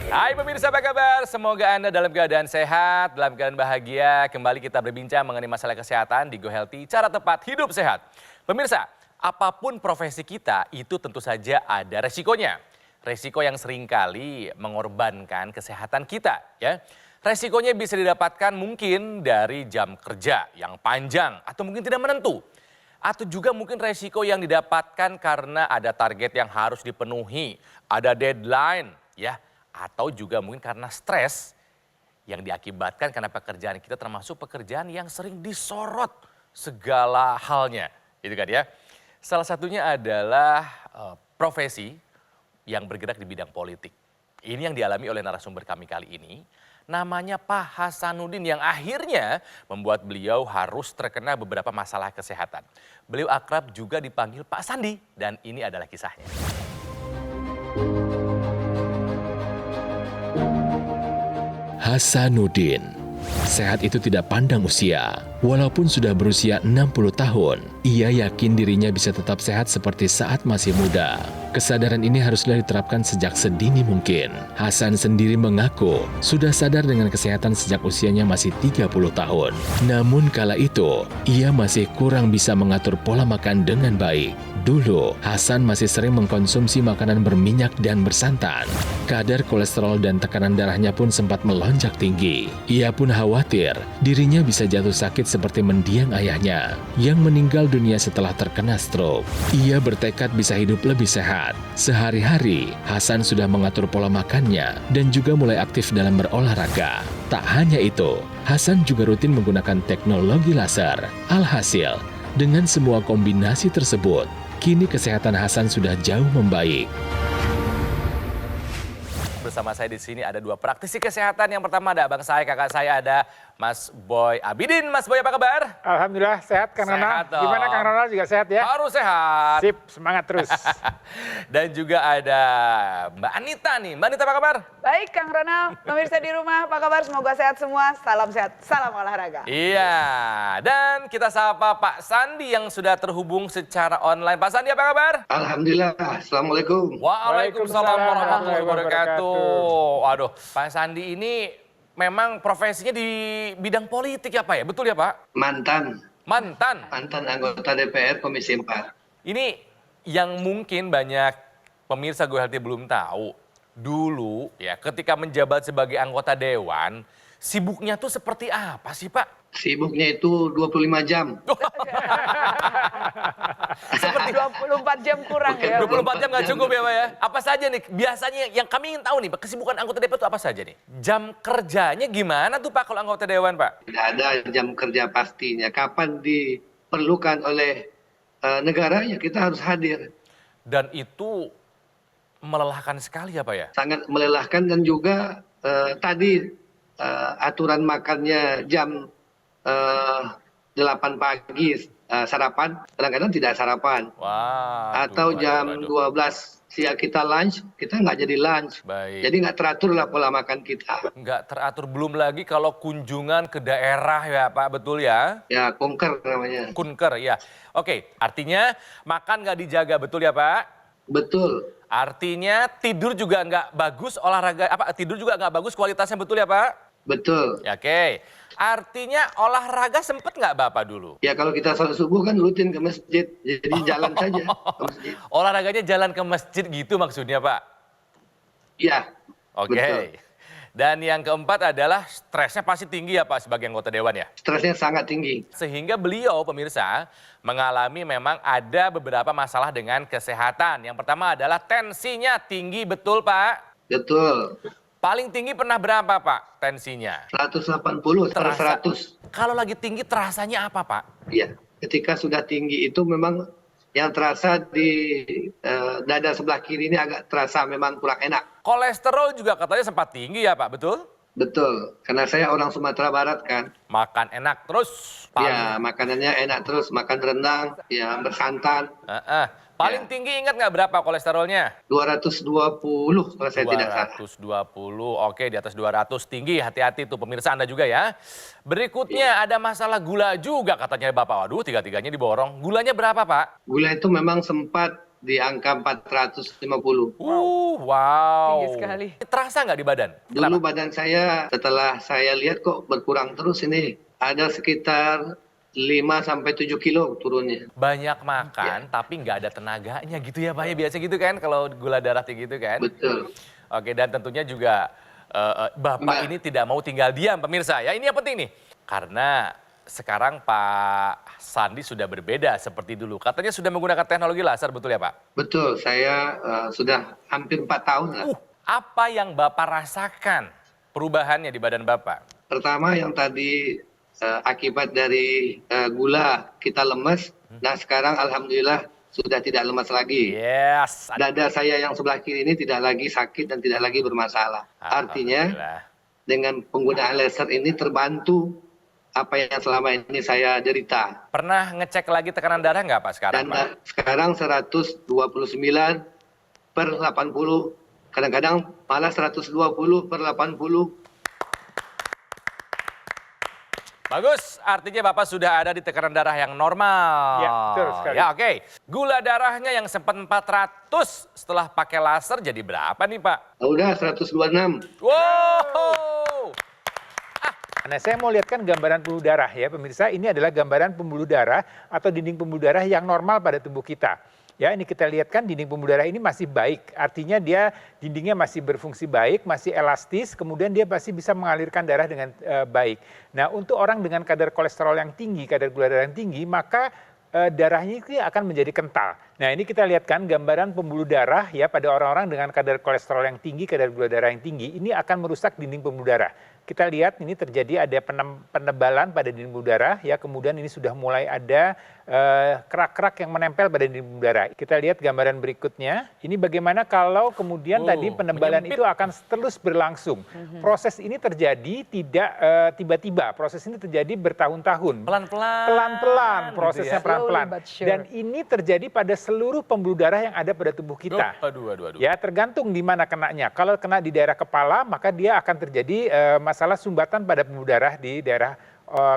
Hai pemirsa, apa kabar? Semoga Anda dalam keadaan sehat, dalam keadaan bahagia. Kembali kita berbincang mengenai masalah kesehatan di Go Healthy, cara tepat hidup sehat. Pemirsa, apapun profesi kita itu tentu saja ada resikonya. Resiko yang seringkali mengorbankan kesehatan kita, ya. Resikonya bisa didapatkan mungkin dari jam kerja yang panjang atau mungkin tidak menentu. Atau juga mungkin resiko yang didapatkan karena ada target yang harus dipenuhi, ada deadline, ya. Atau juga mungkin karena stres yang diakibatkan karena pekerjaan kita termasuk pekerjaan yang sering disorot segala halnya, gitu kan ya. Salah satunya adalah profesi yang bergerak di bidang politik. Ini yang dialami oleh narasumber kami kali ini. Namanya Pak Hasanuddin yang akhirnya membuat beliau harus terkena beberapa masalah kesehatan. Beliau akrab juga dipanggil Pak Sandi dan ini adalah kisahnya. Hasanuddin. Sehat itu tidak pandang usia. Walaupun sudah berusia 60 tahun, ia yakin dirinya bisa tetap sehat seperti saat masih muda. Kesadaran ini haruslah diterapkan sejak sedini mungkin. Hasan sendiri mengaku sudah sadar dengan kesehatan sejak usianya masih 30 tahun. Namun kala itu, ia masih kurang bisa mengatur pola makan dengan baik. Dulu, Hasan masih sering mengkonsumsi makanan berminyak dan bersantan. Kadar kolesterol dan tekanan darahnya pun sempat melonjak tinggi. Ia pun khawatir dirinya bisa jatuh sakit seperti mendiang ayahnya yang meninggal dunia setelah terkena stroke. Ia bertekad bisa hidup lebih sehat. Sehari-hari, Hasan sudah mengatur pola makannya dan juga mulai aktif dalam berolahraga. Tak hanya itu, Hasan juga rutin menggunakan teknologi laser. Alhasil, dengan semua kombinasi tersebut, kini kesehatan Hasan sudah jauh membaik. Bersama saya di sini ada dua praktisi kesehatan. Yang pertama ada abang saya, kakak saya, ada Mas Boy Abidin. Mas Boy apa kabar? Alhamdulillah sehat Kang Ronald. Gimana Kang Ronald juga sehat ya? Harus sehat. Sip, semangat terus. Dan juga ada Mbak Anita nih. Mbak Anita apa kabar? Baik Kang Ronald, pemirsa di rumah apa kabar? Semoga sehat semua, salam sehat, salam olahraga. Iya, dan kita sapa Pak Sandi yang sudah terhubung secara online. Pak Sandi apa kabar? Alhamdulillah, Assalamualaikum. Waalaikumsalam warahmatullahi wabarakatuh. Waduh, Pak Sandi ini memang profesinya di bidang politik ya Pak ya? Betul ya Pak? Mantan anggota DPR Komisi 4. Ini yang mungkin banyak pemirsa Go Healthy belum tahu. Dulu ya ketika menjabat sebagai anggota dewan, sibuknya tuh seperti apa sih Pak? Sibuknya itu 25 jam. Seperti 24 jam kurang ya. 24 jam nggak cukup ya Pak ya? Apa saja nih biasanya yang kami ingin tahu nih Pak, kesibukan anggota DPR itu apa saja nih? Jam kerjanya gimana tuh Pak kalau anggota dewan Pak? Tidak ada jam kerja pastinya. Kapan diperlukan oleh negara ya kita harus hadir. Dan itu melelahkan sekali ya Pak ya? Sangat melelahkan dan juga tadi aturan makannya jam 8 pagi sarapan, kadang-kadang tidak sarapan. Wah. Atau jam 12 siang kita lunch, kita nggak jadi lunch. Baik. Jadi nggak teratur lah pola makan kita. Nggak teratur, belum lagi kalau kunjungan ke daerah ya Pak, betul ya? Ya, kunker namanya. Kunker ya. Oke, artinya makan nggak dijaga, betul ya Pak? Betul. Artinya tidur juga nggak bagus, tidur juga nggak bagus kualitasnya, betul ya Pak? Betul. Ya, oke. Artinya olahraga sempet nggak Bapak dulu? Ya kalau kita sholat subuh kan rutin ke masjid, jadi jalan saja ke masjid. Olahraganya jalan ke masjid gitu maksudnya Pak? Iya. Oke. Betul. Dan yang keempat adalah stresnya pasti tinggi ya Pak sebagai anggota dewan ya? Stresnya sangat tinggi. Sehingga beliau pemirsa mengalami memang ada beberapa masalah dengan kesehatan. Yang pertama adalah tensinya tinggi, betul Pak? Betul. Paling tinggi pernah berapa Pak tensinya? 180 per 100. Kalau lagi tinggi terasanya apa Pak? Iya. Ketika sudah tinggi itu memang yang terasa di dada sebelah kiri ini agak terasa memang kurang enak. Kolesterol juga katanya sempat tinggi ya Pak, betul? Betul. Karena saya orang Sumatera Barat kan. Makan enak terus. Ya, makanannya enak terus. Makan rendang, ya bersantan. Paling tinggi ingat nggak berapa kolesterolnya? 220 kalau saya tidak salah. 220, oke di atas 200 tinggi, hati-hati tuh pemirsa Anda juga ya. Berikutnya ada masalah gula juga katanya Bapak. Waduh, tiga-tiganya diborong. Gulanya berapa Pak? Gula itu memang sempat di angka 450. Wow. Tinggi sekali. Terasa nggak di badan? Dulu badan saya setelah saya lihat kok berkurang terus ini. Ada sekitar 5-7 kilo turunnya. Banyak makan tapi nggak ada tenaganya gitu ya Pak ya, biasa gitu kan kalau gula darah tinggi gitu kan. Betul. Oke, dan tentunya juga Bapak ini tidak mau tinggal diam pemirsa ya. Ini yang penting nih. Karena sekarang Pak Sandi sudah berbeda seperti dulu. Katanya sudah menggunakan teknologi laser, betul ya Pak? Betul, saya sudah hampir 4 tahun lah. Apa yang Bapak rasakan perubahannya di badan Bapak? Pertama yang tadi akibat dari gula kita lemes. Nah sekarang alhamdulillah sudah tidak lemas lagi. Yes. Dada saya yang sebelah kiri ini tidak lagi sakit dan tidak lagi bermasalah. Artinya dengan penggunaan laser ini terbantu apa yang selama ini saya derita. Pernah ngecek lagi tekanan darah nggak Pak sekarang? Dan sekarang 129/80, kadang-kadang malah 120/80. Bagus, artinya Bapak sudah ada di tekanan darah yang normal. Ya, betul sekali. Ya, oke. Gula darahnya yang sempat 400 setelah pakai laser jadi berapa nih Pak? Udah 126. Wow. Nah, saya mau lihatkan gambaran pembuluh darah ya, pemirsa. Ini adalah gambaran pembuluh darah atau dinding pembuluh darah yang normal pada tubuh kita. Ya, ini kita lihat kan dinding pembuluh darah ini masih baik. Artinya dia dindingnya masih berfungsi baik, masih elastis, kemudian dia masih bisa mengalirkan darah dengan baik. Nah, untuk orang dengan kadar kolesterol yang tinggi, kadar gula darah yang tinggi, maka darahnya itu akan menjadi kental. Nah, ini kita lihat kan gambaran pembuluh darah ya pada orang-orang dengan kadar kolesterol yang tinggi, kadar gula darah yang tinggi, ini akan merusak dinding pembuluh darah. Kita lihat ini terjadi ada penebalan pada dinding pembuluh darah ya, kemudian ini sudah mulai ada kerak-kerak yang menempel pada dinding pembuluh darah. Kita lihat gambaran berikutnya. Ini bagaimana kalau kemudian tadi penebalan itu akan terus berlangsung. Proses ini terjadi tidak tiba-tiba. Proses ini terjadi bertahun-tahun. Pelan-pelan. Pelan-pelan, gitu prosesnya ya. pelan-pelan. Slowly but sure. Dan ini terjadi pada seluruh pembuluh darah yang ada pada tubuh kita. Aduh. Ya, tergantung di mana kenanya. Kalau kena di daerah kepala, maka dia akan terjadi masalah sumbatan pada pembuluh darah di daerah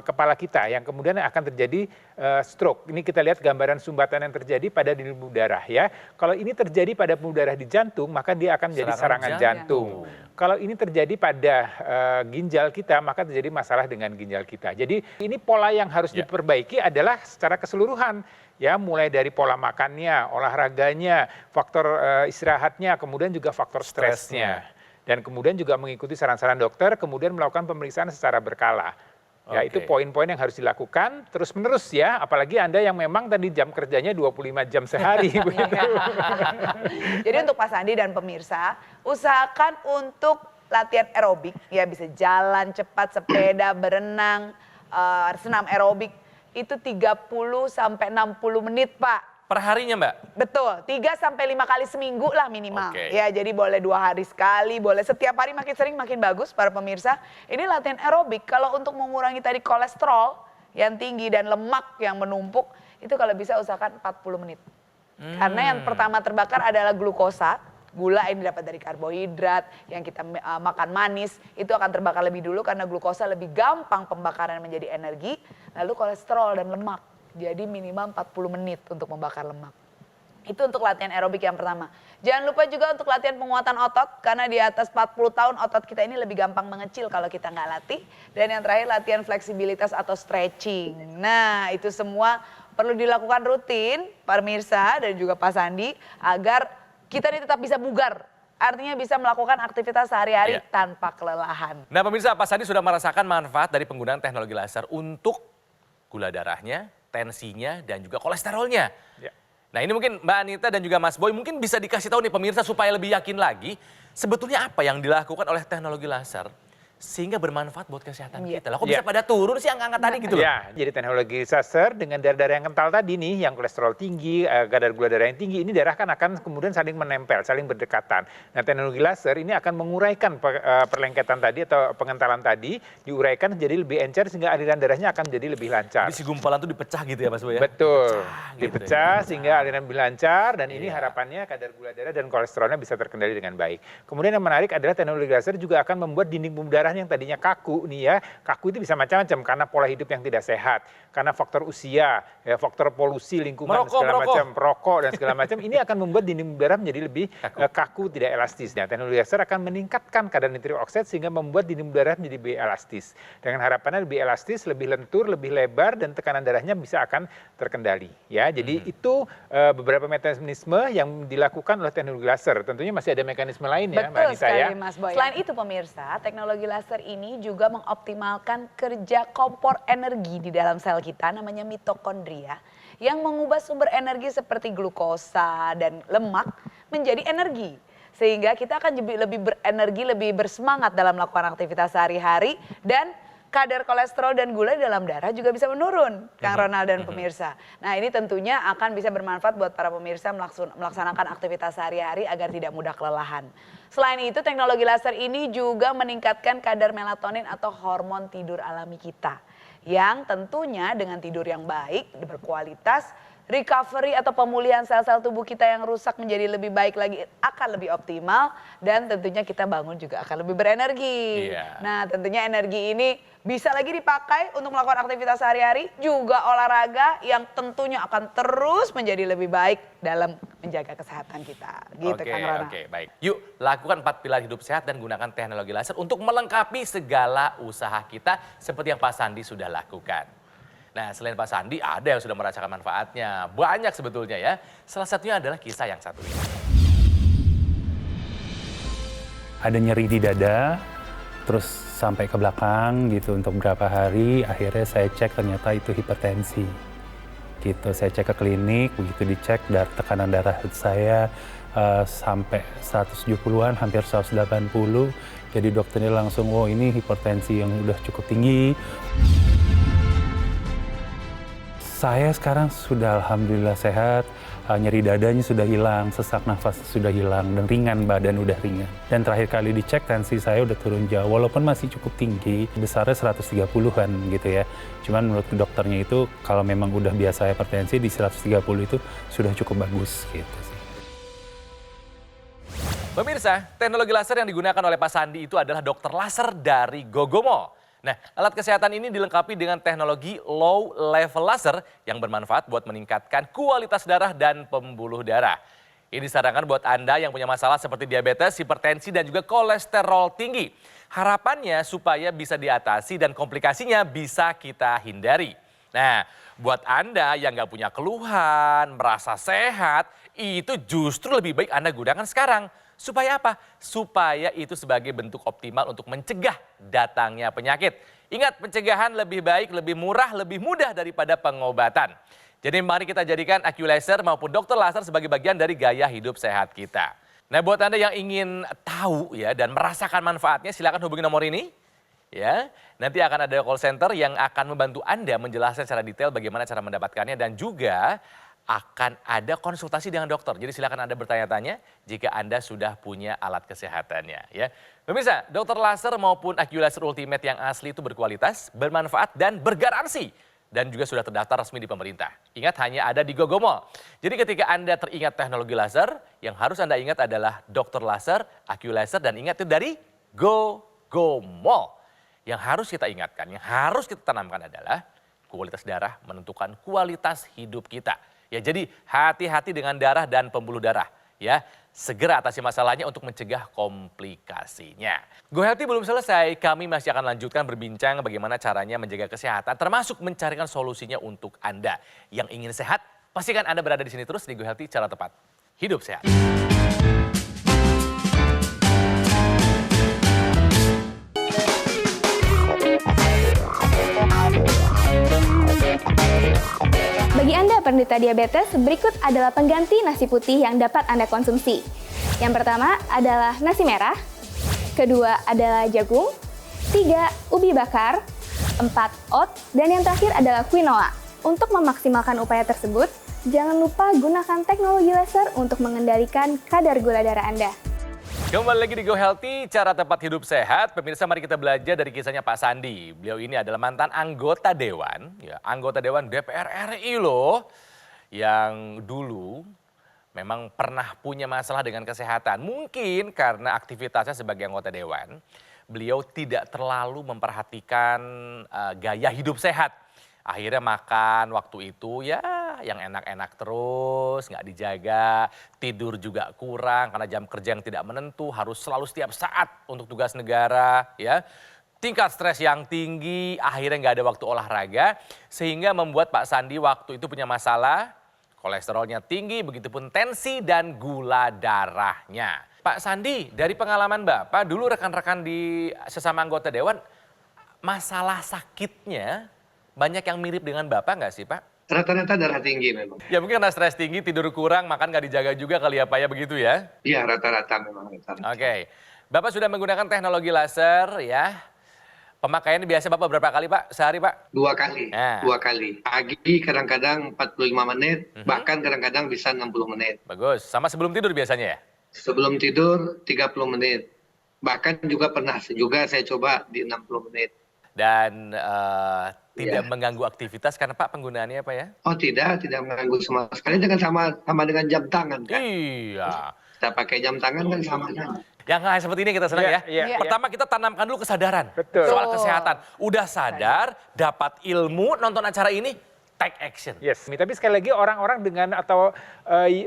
kepala kita yang kemudian akan terjadi stroke. Ini kita lihat gambaran sumbatan yang terjadi pada dinding pembuluh darah ya. Kalau ini terjadi pada pembuluh darah di jantung, maka dia akan menjadi serangan jantung. Kalau ini terjadi pada ginjal kita, maka terjadi masalah dengan ginjal kita. Jadi ini pola yang harus diperbaiki adalah secara keseluruhan. Ya, mulai dari pola makannya, olahraganya, faktor istirahatnya, kemudian juga faktor stresnya. Dan kemudian juga mengikuti saran-saran dokter, kemudian melakukan pemeriksaan secara berkala. Ya, itu poin-poin yang harus dilakukan terus-menerus ya. Apalagi Anda yang memang tadi jam kerjanya 25 jam sehari. Jadi untuk Pak Sandi dan pemirsa, usahakan untuk latihan aerobik. Ya, bisa jalan cepat, sepeda, berenang, senam aerobik. Itu 30-60 menit Pak. Perharinya Mbak? Betul, 3-5 kali seminggu lah minimal. Oke. Ya, jadi boleh 2 hari sekali, boleh setiap hari, makin sering makin bagus para pemirsa. Ini latihan aerobik, kalau untuk mengurangi tadi kolesterol yang tinggi dan lemak yang menumpuk, itu kalau bisa usahakan 40 menit. Karena yang pertama terbakar adalah glukosa, gula ini dapat dari karbohidrat, yang kita makan manis, itu akan terbakar lebih dulu karena glukosa lebih gampang pembakaran menjadi energi, lalu kolesterol dan lemak. Jadi minimal 40 menit untuk membakar lemak. Itu untuk latihan aerobik yang pertama. Jangan lupa juga untuk latihan penguatan otot, karena di atas 40 tahun otot kita ini lebih gampang mengecil kalau kita nggak latih. Dan yang terakhir latihan fleksibilitas atau stretching. Nah, itu semua perlu dilakukan rutin, pemirsa dan juga Pak Sandi, agar kita ini tetap bisa bugar. Artinya bisa melakukan aktivitas sehari-hari tanpa kelelahan. Nah pemirsa, Pak Sandi sudah merasakan manfaat dari penggunaan teknologi laser untuk gula darahnya, tensinya, dan juga kolesterolnya. Ya. Nah ini mungkin Mbak Anita dan juga Mas Boy mungkin bisa dikasih tahu nih pemirsa supaya lebih yakin lagi sebetulnya apa yang dilakukan oleh teknologi laser sehingga bermanfaat buat kesehatan kita. Lah kok bisa pada turun sih angka-angka tadi gitu loh. Ya, jadi teknologi laser dengan darah-darah yang kental tadi nih, yang kolesterol tinggi, kadar gula darah yang tinggi, ini darah kan akan kemudian saling menempel, saling berdekatan. Nah, teknologi laser ini akan menguraikan perlengketan tadi atau pengentalan tadi, diuraikan jadi lebih encer sehingga aliran darahnya akan jadi lebih lancar. Jadi si gumpalan tuh dipecah gitu ya Mas Boy ya? Betul, gitu ya. dipecah sehingga aliran lebih lancar dan ini harapannya kadar gula darah dan kolesterolnya bisa terkendali dengan baik. Kemudian yang menarik adalah teknologi laser juga akan membuat dinding pembuluh darah darahnya yang tadinya kaku nih ya, kaku itu bisa macam-macam karena pola hidup yang tidak sehat, karena faktor usia, ya, faktor polusi lingkungan segala macam, perokok dan segala macam, ini akan membuat dinding pembuluh darah menjadi lebih kaku, tidak elastis. Nah, teknologi laser akan meningkatkan kadar nitric oxide sehingga membuat dinding pembuluh darah menjadi lebih elastis. Dengan harapannya lebih elastis, lebih lentur, lebih lebar, dan tekanan darahnya bisa akan terkendali. Ya, jadi itu beberapa mekanisme yang dilakukan oleh teknologi laser. Tentunya masih ada mekanisme lain ya, Mbak Anissa ya. Mas Boy. Selain itu pemirsa, teknologi laser ini juga mengoptimalkan kerja kompor energi di dalam sel kita, namanya mitokondria, yang mengubah sumber energi seperti glukosa dan lemak menjadi energi. Sehingga kita akan lebih berenergi, lebih bersemangat dalam melakukan aktivitas sehari-hari, dan kadar kolesterol dan gula di dalam darah juga bisa menurun, Kang Ronald dan pemirsa. Nah, ini tentunya akan bisa bermanfaat buat para pemirsa melaksanakan aktivitas sehari-hari agar tidak mudah kelelahan. Selain itu, teknologi laser ini juga meningkatkan kadar melatonin atau hormon tidur alami kita. Yang tentunya dengan tidur yang baik, berkualitas, recovery atau pemulihan sel-sel tubuh kita yang rusak menjadi lebih baik lagi akan lebih optimal, dan tentunya kita bangun juga akan lebih berenergi. Nah, tentunya energi ini bisa lagi dipakai untuk melakukan aktivitas sehari-hari, juga olahraga yang tentunya akan terus menjadi lebih baik dalam menjaga kesehatan kita. Gitu, Kang Ronald. Oke, baik. Yuk lakukan 4 pilar hidup sehat dan gunakan teknologi laser untuk melengkapi segala usaha kita seperti yang Pak Sandi sudah lakukan. Nah, selain Pak Sandi, ada yang sudah merasakan manfaatnya. Banyak sebetulnya ya. Salah satunya adalah kisah yang satu ini. Ada nyeri di dada, terus sampai ke belakang gitu untuk beberapa hari. Akhirnya saya cek ternyata itu hipertensi. Gitu, saya cek ke klinik, begitu dicek tekanan darah saya sampai 170-an, hampir 180. Jadi dokternya langsung, oh ini hipertensi yang udah cukup tinggi. Saya sekarang sudah alhamdulillah sehat, nyeri dadanya sudah hilang, sesak nafas sudah hilang, dan ringan, badan udah ringan. Dan terakhir kali dicek tensi saya udah turun jauh, walaupun masih cukup tinggi, besarnya 130-an gitu ya. Cuman menurut dokternya itu kalau memang udah biasa hipertensi di 130 itu sudah cukup bagus gitu sih. Pemirsa, teknologi laser yang digunakan oleh Pak Sandi itu adalah dokter laser dari Gogomo. Nah, alat kesehatan ini dilengkapi dengan teknologi low level laser yang bermanfaat buat meningkatkan kualitas darah dan pembuluh darah. Ini disarankan buat Anda yang punya masalah seperti diabetes, hipertensi, dan juga kolesterol tinggi. Harapannya supaya bisa diatasi dan komplikasinya bisa kita hindari. Nah, buat Anda yang nggak punya keluhan, merasa sehat, itu justru lebih baik Anda gunakan sekarang. Supaya apa? Supaya itu sebagai bentuk optimal untuk mencegah datangnya penyakit. Ingat, pencegahan lebih baik, lebih murah, lebih mudah daripada pengobatan. Jadi mari kita jadikan AccuLaser maupun dokter laser sebagai bagian dari gaya hidup sehat kita. Nah, buat Anda yang ingin tahu ya dan merasakan manfaatnya, silakan hubungi nomor ini. Ya, nanti akan ada call center yang akan membantu Anda menjelaskan secara detail bagaimana cara mendapatkannya, dan juga akan ada konsultasi dengan dokter. Jadi silakan Anda bertanya-tanya jika Anda sudah punya alat kesehatannya ya. Pemirsa, dokter laser maupun AccuLaser Ultimate yang asli itu berkualitas, bermanfaat, dan bergaransi. Dan juga sudah terdaftar resmi di pemerintah. Ingat, hanya ada di Gogomo. Jadi ketika Anda teringat teknologi laser, yang harus Anda ingat adalah dokter laser, AccuLaser, dan ingat itu dari Gogomo. Yang harus kita ingatkan, yang harus kita tanamkan adalah kualitas darah menentukan kualitas hidup kita. Ya, jadi hati-hati dengan darah dan pembuluh darah ya. Segera atasi masalahnya untuk mencegah komplikasinya. Go Healthy belum selesai, kami masih akan lanjutkan berbincang bagaimana caranya menjaga kesehatan, termasuk mencarikan solusinya untuk Anda yang ingin sehat. Pastikan Anda berada di sini terus di Go Healthy, cara tepat hidup sehat. Bagi Anda penderita diabetes, berikut adalah pengganti nasi putih yang dapat Anda konsumsi. Yang pertama adalah nasi merah, kedua adalah jagung, 3 ubi bakar, 4 oat, dan yang terakhir adalah quinoa. Untuk memaksimalkan upaya tersebut, jangan lupa gunakan teknologi laser untuk mengendalikan kadar gula darah Anda. Kembali lagi di Go Healthy, cara tepat hidup sehat. Pemirsa, mari kita belajar dari kisahnya Pak Sandi. Beliau ini adalah mantan anggota Dewan, ya, anggota Dewan DPR RI loh, yang dulu memang pernah punya masalah dengan kesehatan. Mungkin karena aktivitasnya sebagai anggota Dewan, beliau tidak terlalu memperhatikan gaya hidup sehat. Akhirnya makan waktu itu ya yang enak-enak terus, nggak dijaga, tidur juga kurang karena jam kerja yang tidak menentu, harus selalu setiap saat untuk tugas negara, ya. Tingkat stres yang tinggi, akhirnya nggak ada waktu olahraga, sehingga membuat Pak Sandi waktu itu punya masalah, kolesterolnya tinggi, begitupun tensi dan gula darahnya. Pak Sandi, dari pengalaman Bapak, dulu rekan-rekan di sesama anggota Dewan, masalah sakitnya banyak yang mirip dengan Bapak nggak sih Pak? Rata-rata darah tinggi memang. Ya mungkin karena stres tinggi, tidur kurang, makan nggak dijaga juga kali ya Pak ya, begitu ya? Iya, rata-rata memang. Oke, Bapak sudah menggunakan teknologi laser ya. Pemakaiannya biasa Bapak berapa kali Pak sehari Pak? 2 kali, Nah. 2 kali. Pagi kadang-kadang 45 menit, bahkan kadang-kadang bisa 60 menit. Bagus, sama sebelum tidur biasanya ya? Sebelum tidur 30 menit. Bahkan juga pernah juga saya coba di 60 menit. Dan tidak mengganggu aktivitas karena Pak penggunaannya apa ya? Oh tidak mengganggu sama sekali, dengan sama dengan jam tangan kan. Iya. Kita pakai jam tangan kan sama kan. Yang hal seperti ini kita senang Iya, ya. iya, Pertama kita tanamkan dulu kesadaran Betul. soal kesehatan. Udah sadar, dapat ilmu, nonton acara ini, take action. Yes, tapi sekali lagi orang-orang dengan atau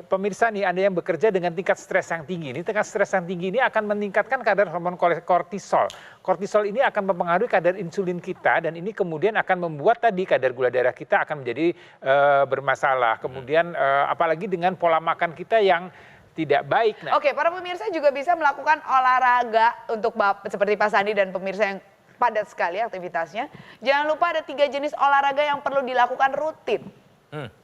pemirsa nih, Anda yang bekerja dengan tingkat stres yang tinggi. Ini tingkat stres yang tinggi ini akan meningkatkan kadar hormon kortisol. Kortisol ini akan mempengaruhi kadar insulin kita dan ini kemudian akan membuat tadi kadar gula darah kita akan menjadi bermasalah. Kemudian apalagi dengan pola makan kita yang tidak baik. Nah, Oke, para pemirsa juga bisa melakukan olahraga untuk seperti Pak Sandi dan pemirsa yang padat sekali aktivitasnya. Jangan lupa ada 3 jenis olahraga yang perlu dilakukan rutin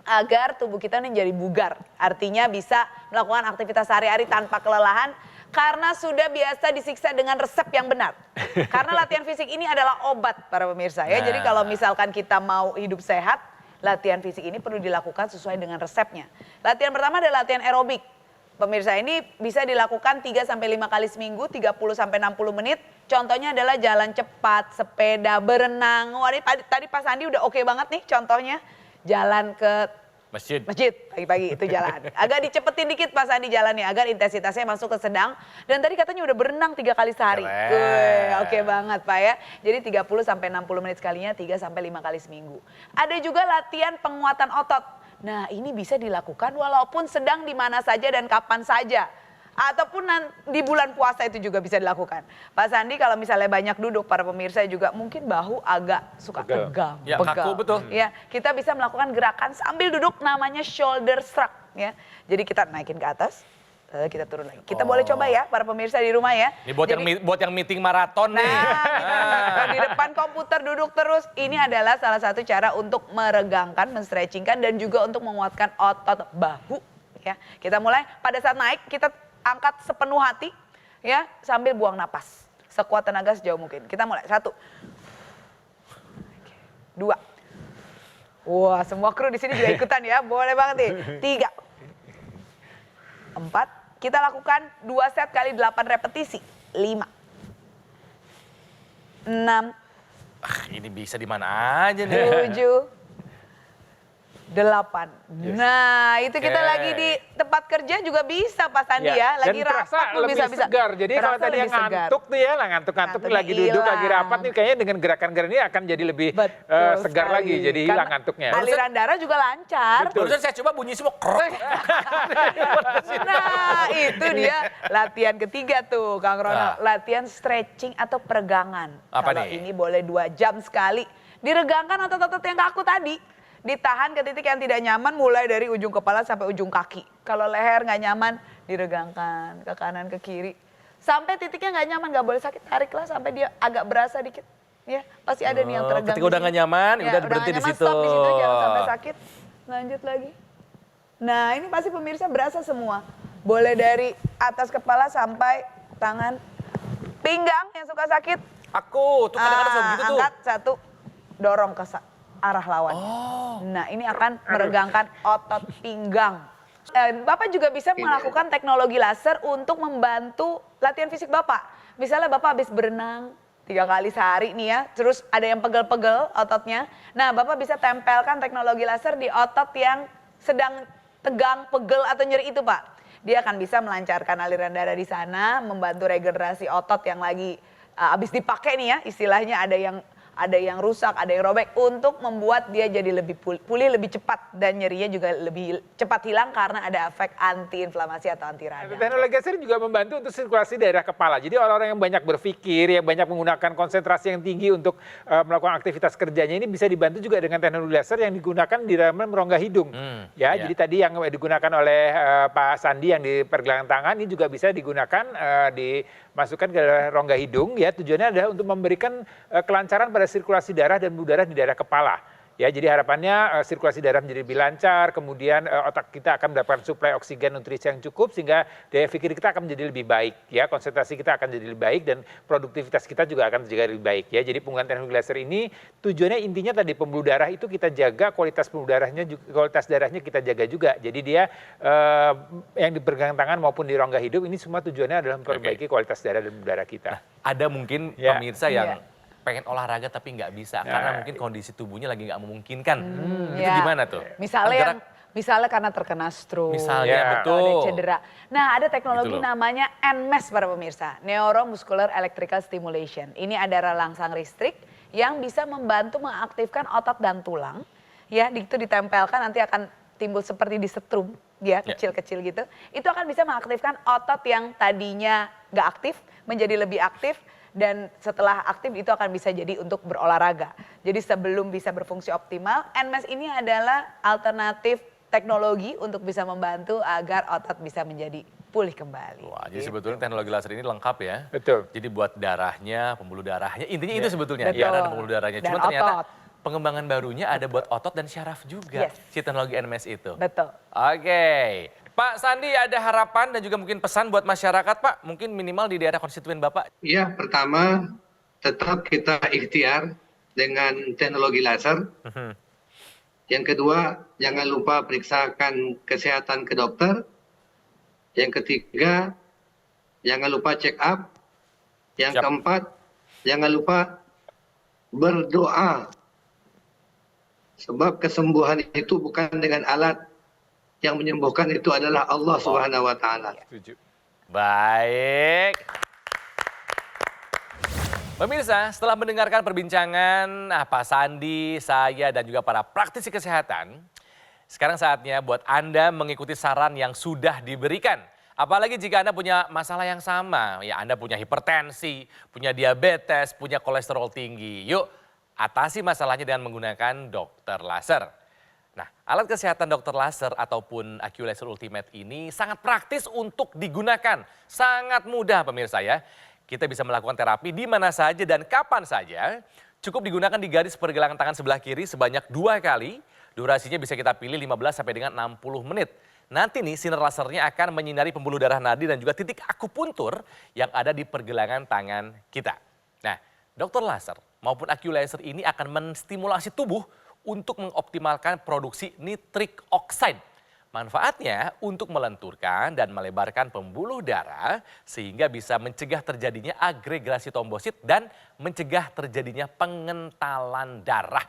agar tubuh kita ini jadi bugar. Artinya bisa melakukan aktivitas sehari-hari tanpa kelelahan karena sudah biasa disiksa dengan resep yang benar. Karena latihan fisik ini adalah obat para pemirsa ya. Jadi kalau misalkan kita mau hidup sehat, latihan fisik ini perlu dilakukan sesuai dengan resepnya. Latihan pertama adalah latihan aerobik. Pemirsa, ini bisa dilakukan 3-5 kali seminggu, 30-60 menit. Contohnya adalah jalan cepat, sepeda, berenang. Wah, tadi Pak Sandi udah oke banget nih contohnya. Jalan ke Masjid. pagi-pagi itu jalan. Agak dicepetin dikit Pak Sandi jalannya agar intensitasnya masuk ke sedang. Dan tadi katanya udah berenang 3 kali sehari. Keren. Oke banget Pak ya. Jadi 30-60 menit sekalinya 3-5 kali seminggu. Ada juga latihan penguatan otot. Nah ini bisa dilakukan walaupun sedang di mana saja dan kapan saja. Ataupun di bulan puasa itu juga bisa dilakukan. Pak Sandi kalau misalnya banyak duduk, para pemirsa juga mungkin bahu agak suka tegang. Ya, kaku, betul. Ya, kita bisa melakukan gerakan sambil duduk namanya shoulder shrug. Ya. Jadi kita naikin ke atas, lalu kita turun lagi. Kita boleh coba ya para pemirsa di rumah ya. Ini buat yang meeting maraton nih. Nah, di depan komputer duduk terus. Ini adalah salah satu cara untuk meregangkan, men-stretchingkan dan juga untuk menguatkan otot bahu. Ya, kita mulai pada saat naik kita angkat sepenuh hati, ya sambil buang napas sekuat tenaga sejauh mungkin. Kita mulai 1, 2. Wah, semua kru di sini juga ikutan ya, boleh banget nih. 3, 4. Kita lakukan 2 set kali 8 repetisi. 5, 6. Ini bisa di mana aja nih. 7, 8. Nah, itu kita lagi di tempat kerja juga bisa Pak Sandi ya. Lagi dan terasa rapat tuh lebih bisa-bisa. segar. Jadi kalau tadi yang ngantuk tuh ya, ngantuk-ngantuk Ngantuknya lagi duduk, lagi hilang. rapat nih kayaknya dengan gerakan-gerakan ini akan jadi lebih Betul segar sekali. lagi. Jadi Karena hilang ngantuknya. Aliran darah juga lancar. Barusan saya coba bunyi semua krok. Nah, itu dia latihan ketiga tuh, Kang Ronald. Latihan stretching atau peregangan. Apa Kalau nih? ini boleh 2 jam sekali. Diregangkan otot-otot yang kaku tadi. Ditahan ke titik yang tidak nyaman mulai dari ujung kepala sampai ujung kaki. Kalau leher nggak nyaman, diregangkan ke kanan ke kiri. Sampai titiknya nggak nyaman, nggak boleh sakit. Tariklah sampai dia agak berasa dikit. Ya, pasti ada nih yang teregang. Ketika udah nggak nyaman, udah berhenti di situ. Stop di situ, jangan sampai sakit. Lanjut lagi. Nah, ini pasti pemirsa berasa semua. Boleh dari atas kepala sampai tangan. Pinggang yang suka sakit. Aku tuh kadang-kadang suka gitu tuh. Angkat 1, dorong ke arah lawan. Nah, ini akan meregangkan otot pinggang. Bapak juga bisa melakukan teknologi laser untuk membantu latihan fisik Bapak. Misalnya Bapak habis berenang 3 kali sehari nih ya, terus ada yang pegel-pegel ototnya. Nah, Bapak bisa tempelkan teknologi laser di otot yang sedang tegang, pegel atau nyeri itu Pak. Dia akan bisa melancarkan aliran darah di sana, membantu regenerasi otot yang lagi habis dipakai nih ya, istilahnya ada yang rusak, ada yang robek, untuk membuat dia jadi lebih pulih lebih cepat dan nyerinya juga lebih cepat hilang karena ada efek anti-inflamasi atau anti radang. Teknologi laser juga membantu untuk sirkulasi daerah kepala. Jadi orang-orang yang banyak berpikir, yang banyak menggunakan konsentrasi yang tinggi untuk melakukan aktivitas kerjanya, ini bisa dibantu juga dengan teknologi laser yang digunakan di dalam rongga hidung. Jadi tadi yang digunakan oleh Pak Sandi yang di pergelangan tangan ini juga bisa digunakan dimasukkan ke rongga hidung. Ya, tujuannya adalah untuk memberikan kelancaran pada sirkulasi darah dan pembuluh darah di daerah kepala. Ya, jadi harapannya sirkulasi darah menjadi lebih lancar, kemudian otak kita akan mendapatkan suplai oksigen nutrisi yang cukup sehingga daya pikir kita akan menjadi lebih baik, ya, konsentrasi kita akan jadi lebih baik dan produktivitas kita juga akan menjadi lebih baik, ya. Jadi penggunaan teknologi laser ini tujuannya intinya tadi pembuluh darah itu kita jaga, kualitas pembuluh darahnya kualitas darahnya kita jaga juga. Jadi dia yang di pergelangan tangan maupun di rongga hidung ini semua tujuannya adalah memperbaiki kualitas darah dan pembuluh darah kita. Ada mungkin pemirsa yang pengen olahraga tapi nggak bisa karena mungkin kondisi tubuhnya lagi nggak memungkinkan. Itu gimana tuh? Misalnya karena terkena stroke, misalnya atau ada cedera. Nah, ada teknologi namanya NMES para pemirsa, Neuromuscular Electrical Stimulation. Ini ada rangsang listrik yang bisa membantu mengaktifkan otot dan tulang. Ya, itu ditempelkan nanti akan timbul seperti disetrum, ya kecil-kecil gitu. Itu akan bisa mengaktifkan otot yang tadinya nggak aktif menjadi lebih aktif. Dan setelah aktif itu akan bisa jadi untuk berolahraga. Jadi sebelum bisa berfungsi optimal, NMES ini adalah alternatif teknologi untuk bisa membantu agar otot bisa menjadi pulih kembali. Wah, jadi sebetulnya teknologi laser ini lengkap ya. Betul. Jadi buat darahnya, pembuluh darahnya, intinya itu sebetulnya, betul. darah dan pembuluh darahnya. Cuma Dan ternyata otot. pengembangan barunya ada buat otot dan syaraf juga, si teknologi NMES itu. Betul. Oke. Pak Sandi, ada harapan dan juga mungkin pesan buat masyarakat, Pak? Mungkin minimal di daerah konstituen Bapak. Ya, pertama tetap kita ikhtiar dengan teknologi laser. Yang kedua, jangan lupa periksakan kesehatan ke dokter. Yang ketiga, jangan lupa check up. Yang keempat, jangan lupa berdoa. Sebab kesembuhan itu bukan dengan alat, yang menyembuhkan itu adalah Allah Subhanahu wa taala. Baik. Pemirsa, setelah mendengarkan perbincangan Pak Sandi, saya dan juga para praktisi kesehatan, sekarang saatnya buat Anda mengikuti saran yang sudah diberikan. Apalagi jika Anda punya masalah yang sama, ya Anda punya hipertensi, punya diabetes, punya kolesterol tinggi. Yuk, atasi masalahnya dengan menggunakan dokter laser. Nah, alat kesehatan dokter laser ataupun AccuLaser Ultimate ini sangat praktis untuk digunakan. Sangat mudah pemirsa ya. Kita bisa melakukan terapi di mana saja dan kapan saja. Cukup digunakan di garis pergelangan tangan sebelah kiri sebanyak 2 kali. Durasinya bisa kita pilih 15 sampai dengan 60 menit. Nanti nih sinar lasernya akan menyinari pembuluh darah nadi dan juga titik akupuntur yang ada di pergelangan tangan kita. Nah, dokter laser maupun AccuLaser ini akan menstimulasi tubuh untuk mengoptimalkan produksi nitrik oxide. Manfaatnya untuk melenturkan dan melebarkan pembuluh darah sehingga bisa mencegah terjadinya agregasi trombosit dan mencegah terjadinya pengentalan darah.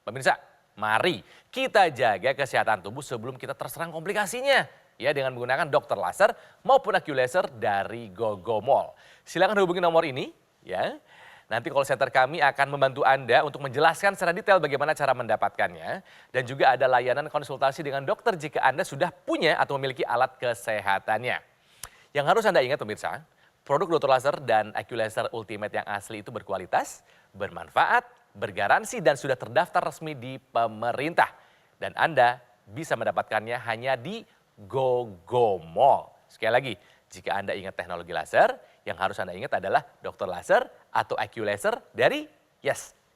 Pemirsa, mari kita jaga kesehatan tubuh sebelum kita terserang komplikasinya. Ya, dengan menggunakan dokter laser maupun AccuLaser dari Gogomol. Silakan hubungi nomor ini ya. Nanti call center kami akan membantu Anda untuk menjelaskan secara detail bagaimana cara mendapatkannya. Dan juga ada layanan konsultasi dengan dokter jika Anda sudah punya atau memiliki alat kesehatannya. Yang harus Anda ingat pemirsa, produk dokter laser dan AccuLaser Ultimate yang asli itu berkualitas, bermanfaat, bergaransi dan sudah terdaftar resmi di pemerintah. Dan Anda bisa mendapatkannya hanya di Gogomol. Sekali lagi, jika Anda ingat teknologi laser, yang harus Anda ingat adalah dokter laser atau AccuLaser dari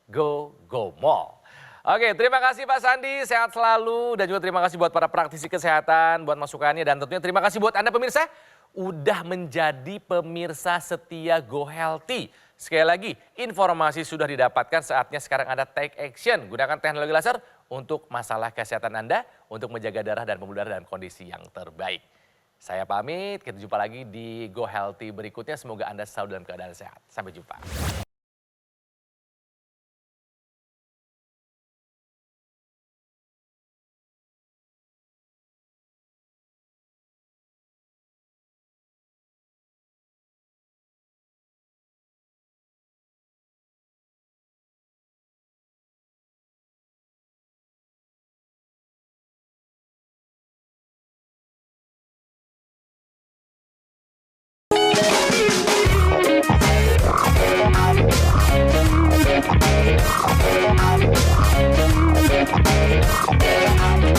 Gogomol. Oke, terima kasih Pak Sandi, sehat selalu. Dan juga terima kasih buat para praktisi kesehatan, buat masukannya. Dan tentunya terima kasih buat Anda pemirsa, udah menjadi pemirsa setia Go Healthy. Sekali lagi, informasi sudah didapatkan, saatnya sekarang Anda take action. Gunakan teknologi laser untuk masalah kesehatan Anda, untuk menjaga darah dan pembuluh darah dalam kondisi yang terbaik. Saya pamit, kita jumpa lagi di Go Healthy berikutnya. Semoga Anda selalu dalam keadaan sehat. Sampai jumpa.